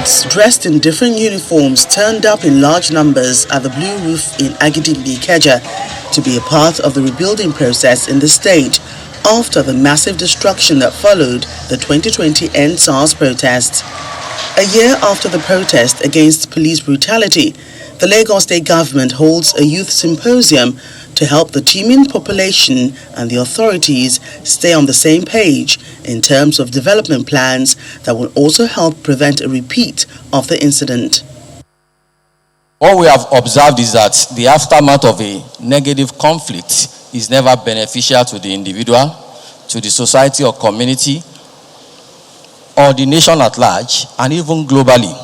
Youths dressed in different uniforms turned up in large numbers at the Blue Roof in Agidingbi, Ikeja, to be a part of the rebuilding process in the state after the massive destruction that followed the 2020 ENDSARS protests. A year after the protest against police brutality, the Lagos State government holds a youth symposium to help the teeming population and the authorities stay on the same page in terms of development plans that will also help prevent a repeat of the incident. What we have observed is that the aftermath of a negative conflict is never beneficial to the individual, to the society or community, or the nation at large, and even globally.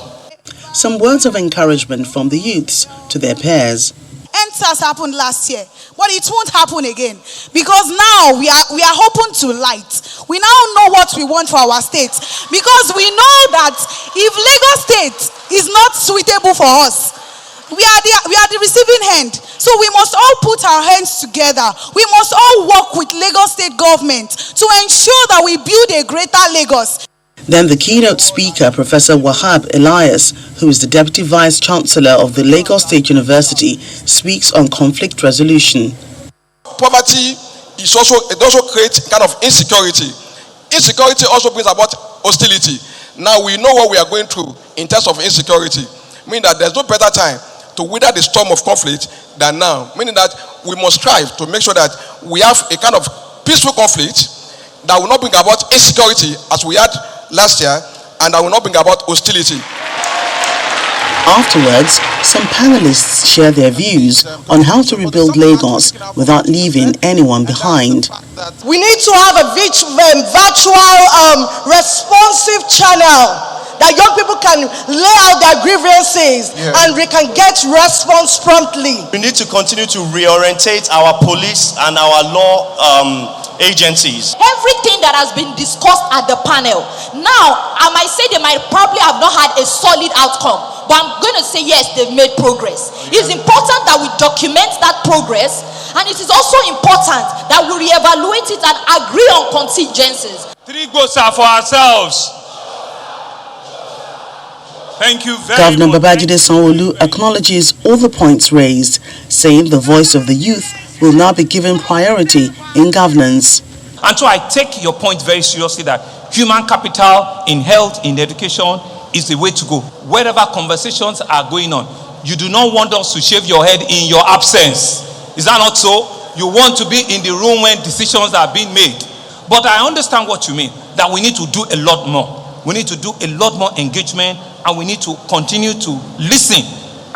Some words of encouragement from the youths to their peers. ENDSARS happened last year, but it won't happen again because now we are open to light. We now know what we want for our state because we know that if Lagos State is not suitable for us, we are the receiving end. So we must all put our hands together. We must all work with Lagos State government to ensure that we build a greater Lagos. Then the keynote speaker, Professor Wahab Elias, who is the Deputy Vice Chancellor of the Lagos State University, speaks on conflict resolution. Poverty it also creates kind of insecurity. Insecurity also brings about hostility. Now we know what we are going through in terms of insecurity, meaning that there's no better time to weather the storm of conflict than now, meaning that we must strive to make sure that we have a kind of peaceful conflict that will not bring about insecurity as we had last year, and that will not bring about hostility. Afterwards, some panelists share their views on how to rebuild Lagos without leaving anyone behind. We need to have a virtual responsive channel that young people can lay out their grievances and we can get response promptly. We need to continue to reorientate our police and our law agencies. Everything that has been discussed at the panel, now I might say they might probably have not had a solid outcome, but I'm going to say yes, they've made progress. It's important that we document that progress, and it is also important that we reevaluate it and agree on contingencies. 3 goals are for ourselves. Thank you very Governor much. Babajide Sanwo-Olu acknowledges all the points raised, saying the voice of the youth will now be given priority in governance. And so I take your point very seriously that human capital in health, in education is the way to go. Wherever conversations are going on, you do not want us to shave your head in your absence. Is that not so? You want to be in the room when decisions are being made. But I understand what you mean, that we need to do a lot more. We need to do a lot more engagement, and we need to continue to listen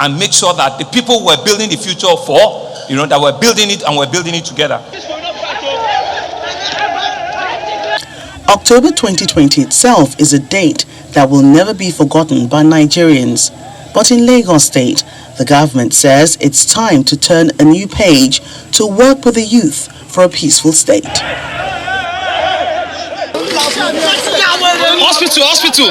and make sure that the people we're building the future for, that we're building it and we're building it together. October 2020 itself is a date that will never be forgotten by Nigerians. But in Lagos State, the government says it's time to turn a new page to work with the youth for a peaceful state. Hospital!